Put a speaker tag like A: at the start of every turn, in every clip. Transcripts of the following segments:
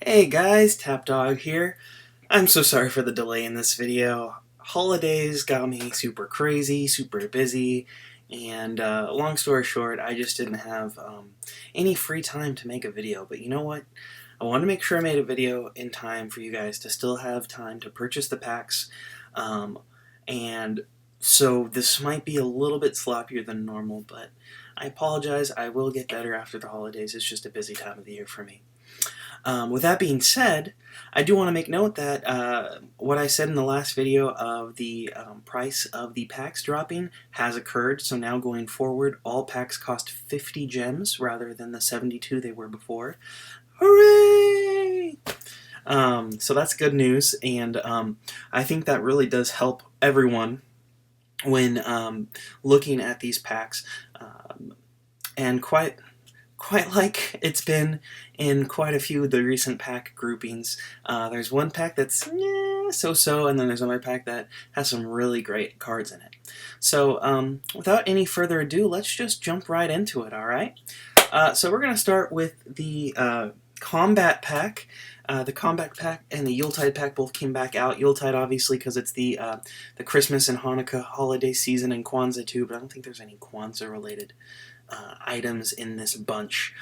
A: Hey guys, TapDawg here. I'm so sorry for the delay in this video. Holidays got me super crazy, super busy, and long story short, I just didn't have any free time to make a video. But you know what? I want to make sure I made a video in time for you guys to still have time to purchase the packs. And so this might be a little bit sloppier than normal, but I apologize. I will get better after the holidays. It's just a busy time of the year for me. With that being said, I do want to make note that what I said in the last video of the price of the packs dropping has occurred. So now going forward, all packs cost 50 gems rather than the 72 they were before. Hooray! So that's good news, and I think that really does help everyone when looking at these packs. And quite like it's been in quite a few of the recent pack groupings. There's one pack that's so-so, and then there's another pack that has some really great cards in it. So without any further ado, let's just jump right into it, alright? So we're going to start with the Combat pack. The Combat pack and the Yuletide pack both came back out. Yuletide, obviously, because it's the Christmas and Hanukkah holiday season, and Kwanzaa too, but I don't think there's any Kwanzaa-related items in this bunch.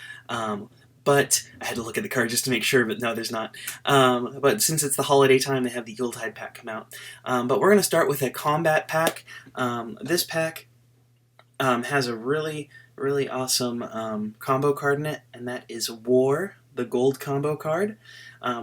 A: But I had to look at the card just to make sure, but no, there's not. But since it's the holiday time, they have the Yuletide pack come out. But we're going to start with a Combat pack. This pack has a really awesome combo card in it, and that is War, the gold combo card.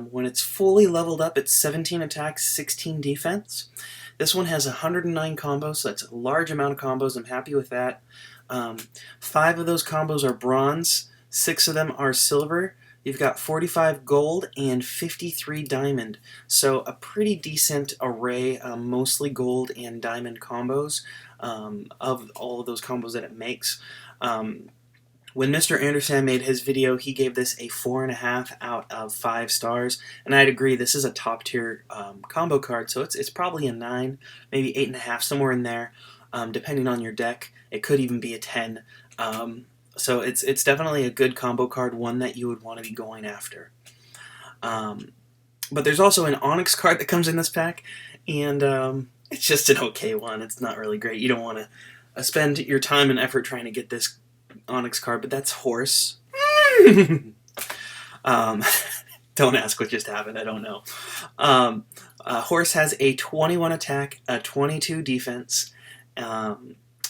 A: When it's fully leveled up, it's 17 attack, 16 defense. This one has 109 combos, so that's a large amount of combos. I'm happy with that. 5 of those combos are bronze, 6 of them are silver. You've got 45 gold and 53 diamond, so a pretty decent array, mostly gold and diamond combos of all of those combos that it makes. When Mr. Anderson made his video, he gave this a 4.5 out of 5 stars, and I'd agree this is a top tier combo card, so it's probably a 9, maybe 8.5, somewhere in there, depending on your deck. It could even be a 10. So it's definitely a good combo card, one that you would want to be going after. But there's also an Onyx card that comes in this pack, and it's just an okay one. It's not really great. You don't want to spend your time and effort trying to get this Onyx card, but that's Horse. Don't ask what just happened. I don't know. Horse has a 21 attack, a 22 defense,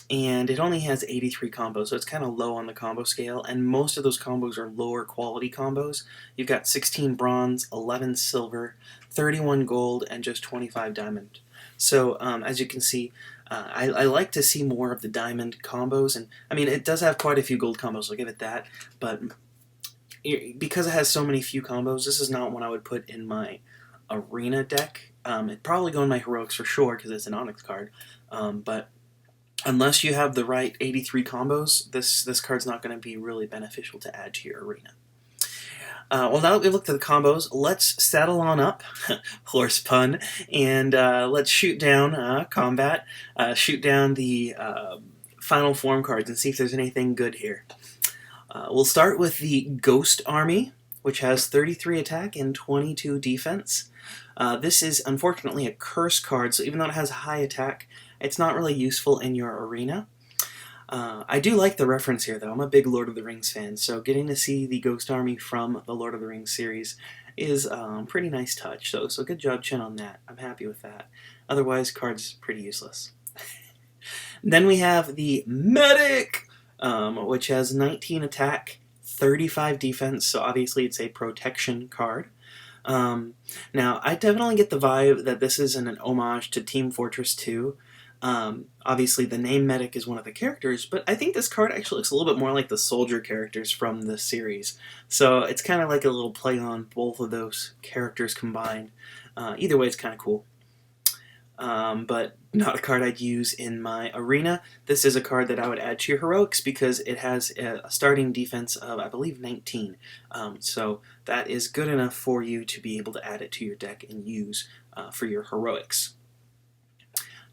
A: and it only has 83 combos, so it's kind of low on the combo scale, and most of those combos are lower quality combos. You've got 16 bronze, 11 silver, 31 gold, and just 25 diamond. So as you can see, I like to see more of the diamond combos, and I mean, it does have quite a few gold combos, I'll give it that, but because it has so many few combos, this is not one I would put in my arena deck. It'd probably go in my heroics for sure, because it's an Onyx card, but unless you have the right 83 combos, this card's not going to be really beneficial to add to your arena. Well, now that we've looked at the combos, let's saddle on up, horse pun, and let's shoot down Combat, shoot down the final form cards and see if there's anything good here. We'll start with the Ghost Army, which has 33 attack and 22 defense. This is unfortunately a curse card, so even though it has high attack, it's not really useful in your arena. I do like the reference here, though. I'm a big Lord of the Rings fan, so getting to see the Ghost Army from the Lord of the Rings series is a pretty nice touch. So good job, Chin, on that. I'm happy with that. Otherwise, card's pretty useless. Then we have the Medic, which has 19 attack, 35 defense, so obviously it's a protection card. Now, I definitely get the vibe that this is an homage to Team Fortress 2. Obviously the name Medic is one of the characters, but I think this card actually looks a little bit more like the soldier characters from the series. So it's kind of like a little play on both of those characters combined. Either way, it's kind of cool. But not a card I'd use in my arena. This is a card that I would add to your heroics because it has a starting defense of, I believe, 19. So that is good enough for you to be able to add it to your deck and use for your heroics.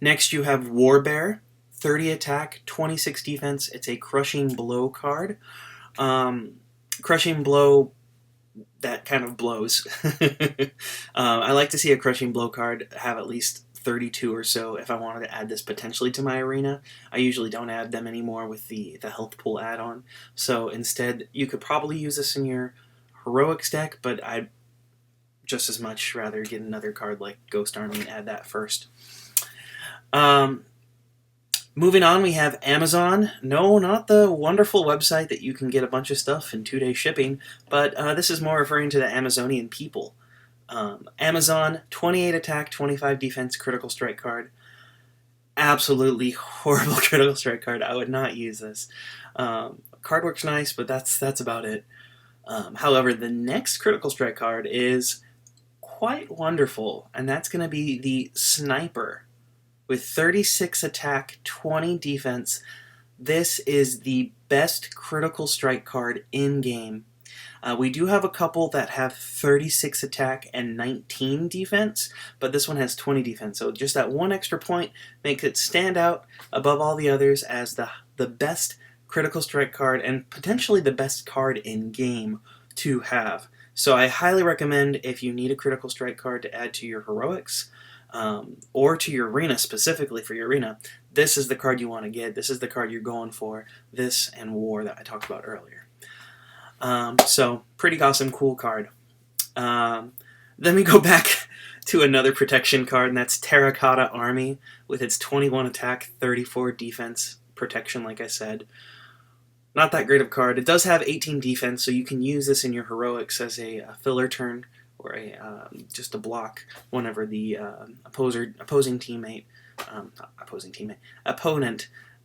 A: Next you have Warbear, 30 attack, 26 defense. It's a Crushing Blow card. Crushing Blow that kind of blows. I like to see a Crushing Blow card have at least 32 or so if I wanted to add this potentially to my arena. I usually don't add them anymore with the health pool add-on. So instead, you could probably use this in your heroics deck, but I'd just as much rather get another card like Ghost Army and add that first. Moving on, we have Amazon. No, not the wonderful website that you can get a bunch of stuff in 2-day shipping, but this is more referring to the Amazonian people. Amazon, 28 attack, 25 defense, critical strike card. Absolutely horrible critical strike card. I would not use this. Card works nice, but that's about it. However, the next critical strike card is quite wonderful, and that's going to be the Sniper. With 36 attack, 20 defense, this is the best critical strike card in-game. We do have a couple that have 36 attack and 19 defense, but this one has 20 defense. So just that one extra point makes it stand out above all the others as the best critical strike card and potentially the best card in-game to have. So I highly recommend if you need a critical strike card to add to your heroics, or to your arena, specifically for your arena, this is the card you want to get. This is the card you're going for. This and War that I talked about earlier. So, pretty awesome, cool card. Then we go back to another protection card, and that's Terracotta Army with its 21 attack, 34 defense protection, like I said. Not that great of a card. It does have 18 defense, so you can use this in your heroics as a filler turn, or just a block whenever the opponent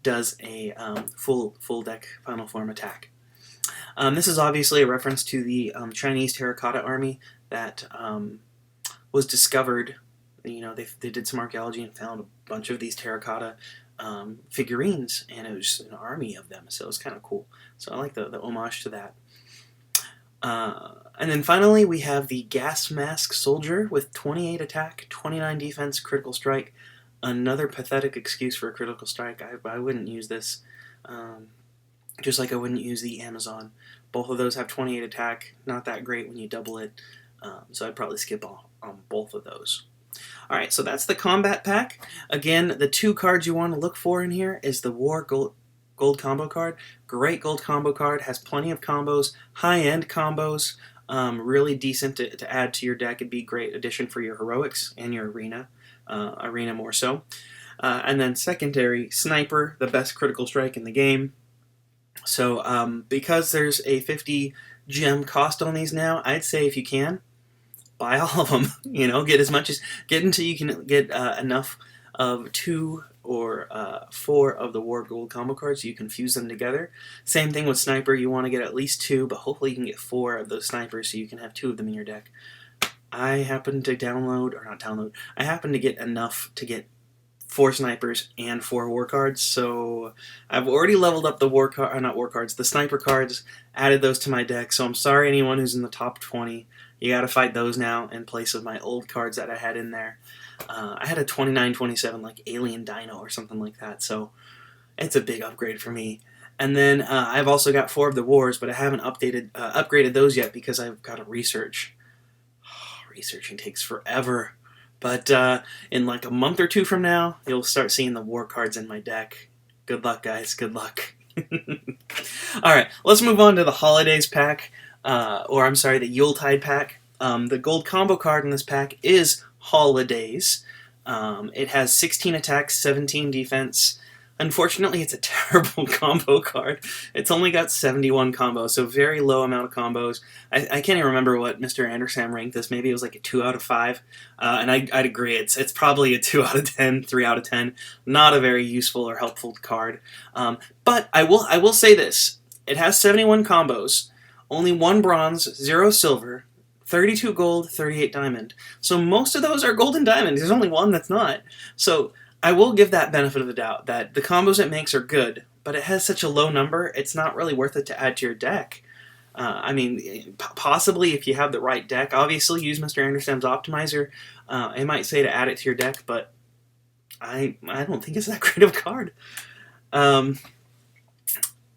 A: does a full deck final form attack. This is obviously a reference to the Chinese Terracotta Army that was discovered. You know, they did some archaeology and found a bunch of these terracotta figurines, and it was an army of them, so it was kind of cool. So I like the homage to that. And then finally, we have the Gas Mask Soldier with 28 attack, 29 defense, critical strike. Another pathetic excuse for a critical strike. I wouldn't use this, just like I wouldn't use the Amazon. Both of those have 28 attack, not that great when you double it, so I'd probably skip on both of those. Alright, so that's the combat pack. Again, the two cards you want to look for in here is the War Gold combo card. Great gold combo card, has plenty of combos, high-end combos, really decent to add to your deck. It'd be a great addition for your heroics and your arena more so. And then secondary, Sniper, the best critical strike in the game. So because there's a 50 gem cost on these now, I'd say if you can, buy all of them. You know, get until you can get enough of 2 or 4 of the War Gold combo cards so you can fuse them together. Same thing with Sniper, you want to get at least 2, but hopefully you can get 4 of those Snipers so you can have 2 of them in your deck. I happen to I happen to get enough to get 4 Snipers and 4 War cards, so I've already leveled up the Sniper cards, added those to my deck, so I'm sorry anyone who's in the top 20. You gotta fight those now in place of my old cards that I had in there. I had a 29-27 like Alien Dino or something like that, so it's a big upgrade for me. And then I've also got 4 of the Wars, but I haven't upgraded those yet because I've got to research. Researching takes forever. But in like a month or 2 from now, you'll start seeing the War cards in my deck. Good luck, guys. Good luck. Alright, let's move on to the Holidays pack. The Yuletide pack. The gold combo card in this pack is Holidays. It has 16 attacks, 17 defense. Unfortunately, it's a terrible combo card. It's only got 71 combos, so very low amount of combos. I can't even remember what Mr. Anderson ranked this. Maybe it was like a 2 out of 5. And I'd agree, it's probably a 2 out of 10, 3 out of 10. Not a very useful or helpful card. But I will say this. It has 71 combos, only 1 bronze, 0 silver, 32 gold, 38 diamond. So most of those are gold and diamond. There's only 1 that's not. So I will give that benefit of the doubt that the combos it makes are good, but it has such a low number, it's not really worth it to add to your deck. I mean, possibly if you have the right deck. Obviously, use Mr. Anderson's Optimizer. I might say to add it to your deck, but I don't think it's that great of a card. And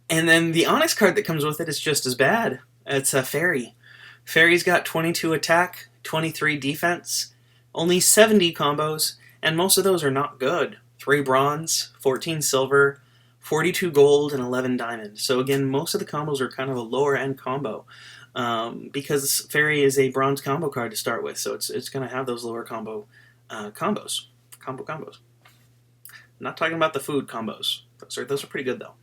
A: then the Onyx card that comes with it is just as bad. It's a Fairy. Fairy's got 22 attack, 23 defense, only 70 combos, and most of those are not good. 3 bronze, 14 silver, 42 gold, and 11 diamond. So again, most of the combos are kind of a lower end combo. Because Fairy is a bronze combo card to start with, so it's going to have those lower combos. I'm not talking about the food combos. Those are pretty good though.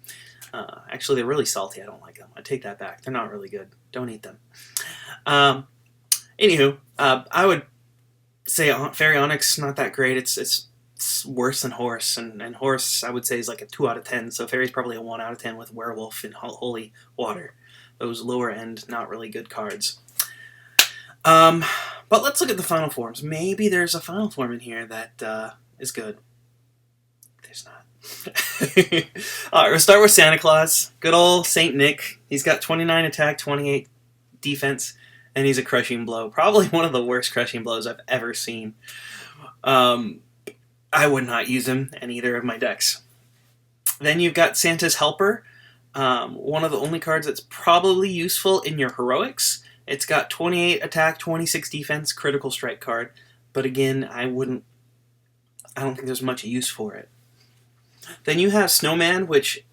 A: Actually, they're really salty. I don't like them. I take that back. They're not really good. Don't eat them. Anywho, I would say Fairy Onyx not that great. It's worse than Horse, and Horse I would say is like a 2 out of 10. So Fairy's probably a 1 out of 10 with Werewolf and Holy Water. Those lower end, not really good cards. But let's look at the final forms. Maybe there's a final form in here that is good. There's not. Alright, we'll start with Santa Claus. Good old Saint Nick. He's got 29 attack, 28 defense, and he's a crushing blow. Probably one of the worst crushing blows I've ever seen. I would not use him in either of my decks. Then you've got Santa's Helper. One of the only cards that's probably useful in your heroics. It's got 28 attack, 26 defense, critical strike card. But again, I don't think there's much use for it. Then you have Snowman, which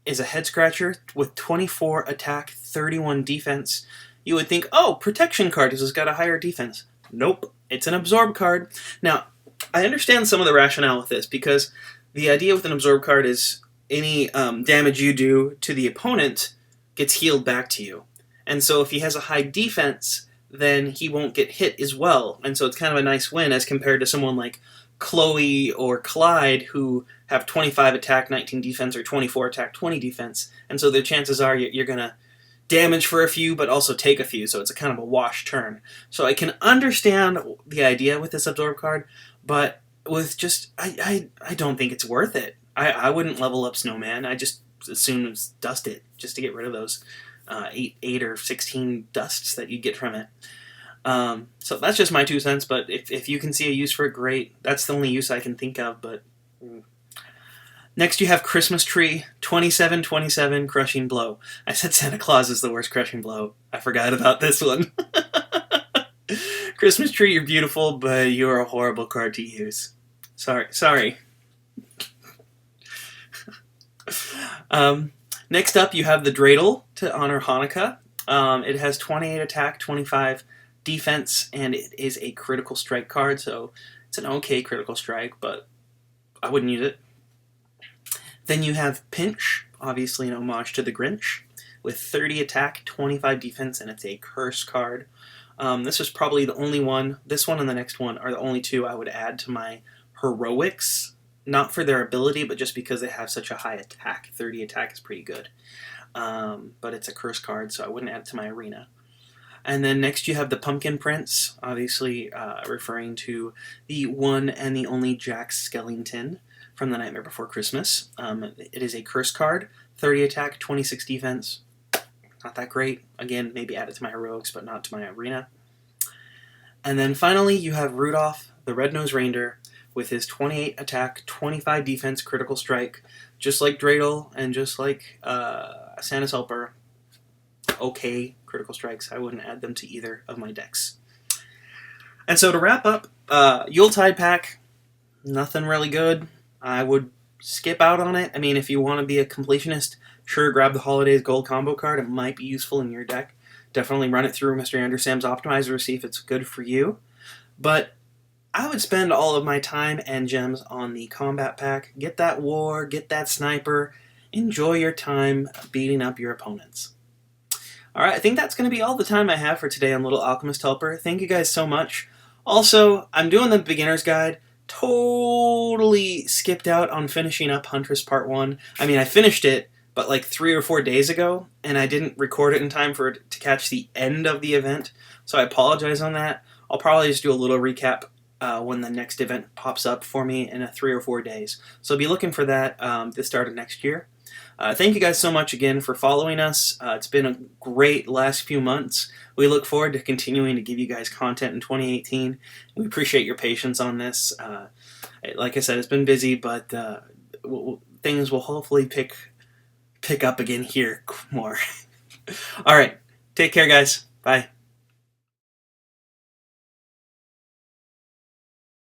A: is a head scratcher with 24 attack, 31 defense. You would think, oh, protection card because it's got a higher defense. Nope, it's an absorb card. Now, I understand some of the rationale with this because the idea with an absorb card is any damage you do to the opponent gets healed back to you. And so if he has a high defense, then he won't get hit as well. And so it's kind of a nice win as compared to someone like Chloe or Clyde who have 25 attack, 19 defense, or 24 attack, 20 defense. And so the chances are you're going to damage for a few, but also take a few. So it's a kind of a wash turn. So I can understand the idea with this absorb card, but with just, I don't think it's worth it. I wouldn't level up Snowman. I just as soon as dust it just to get rid of those 8 or 16 dusts that you get from it. So that's just my 2 cents, but if you can see a use for it, great. That's the only use I can think of, but... Next you have Christmas Tree, 27-27, Crushing Blow. I said Santa Claus is the worst Crushing Blow. I forgot about this one. Christmas Tree, you're beautiful, but you're a horrible card to use. Sorry. Next up, you have the Dreidel to honor Hanukkah. It has 28 attack, 25 defense, and it is a critical strike card, so it's an okay critical strike, but I wouldn't use it. Then you have Pinch, obviously an homage to the Grinch, with 30 attack, 25 defense, and it's a curse card. This is probably the only one, this one and the next one are the only 2 I would add to my heroics. Not for their ability, but just because they have such a high attack. 30 attack is pretty good. But it's a curse card, so I wouldn't add it to my arena. And then next you have the Pumpkin Prince, obviously referring to the one and the only Jack Skellington from The Nightmare Before Christmas. It is a curse card, 30 attack, 26 defense. Not that great. Again, maybe add it to my heroics, but not to my arena. And then finally you have Rudolph, the Red-Nosed Reindeer, with his 28 attack, 25 defense, critical strike, just like Dreidel and just like Santa's Helper. Okay critical strikes. I wouldn't add them to either of my decks. And so to wrap up, Yuletide pack, nothing really good. I would skip out on it. I mean, if you want to be a completionist, sure, grab the Holidays Gold Combo card. It might be useful in your deck. Definitely run it through Mr. Andrew Sam's Optimizer to see if it's good for you. But I would spend all of my time and gems on the Combat pack. Get that War, get that Sniper. Enjoy your time beating up your opponents. Alright, I think that's going to be all the time I have for today on Little Alchemist Helper. Thank you guys so much. Also, I'm doing the beginner's guide. Totally skipped out on finishing up Huntress Part 1. I mean, I finished it, but like 3 or 4 days ago, and I didn't record it in time for it to catch the end of the event, so I apologize on that. I'll probably just do a little recap when the next event pops up for me in 3 or 4 days. So be looking for that the start of next year. Thank you guys so much again for following us. It's been a great last few months. We look forward to continuing to give you guys content in 2018. We appreciate your patience on this. Like I said, it's been busy, but things will hopefully pick up again here more. All right. Take care, guys. Bye.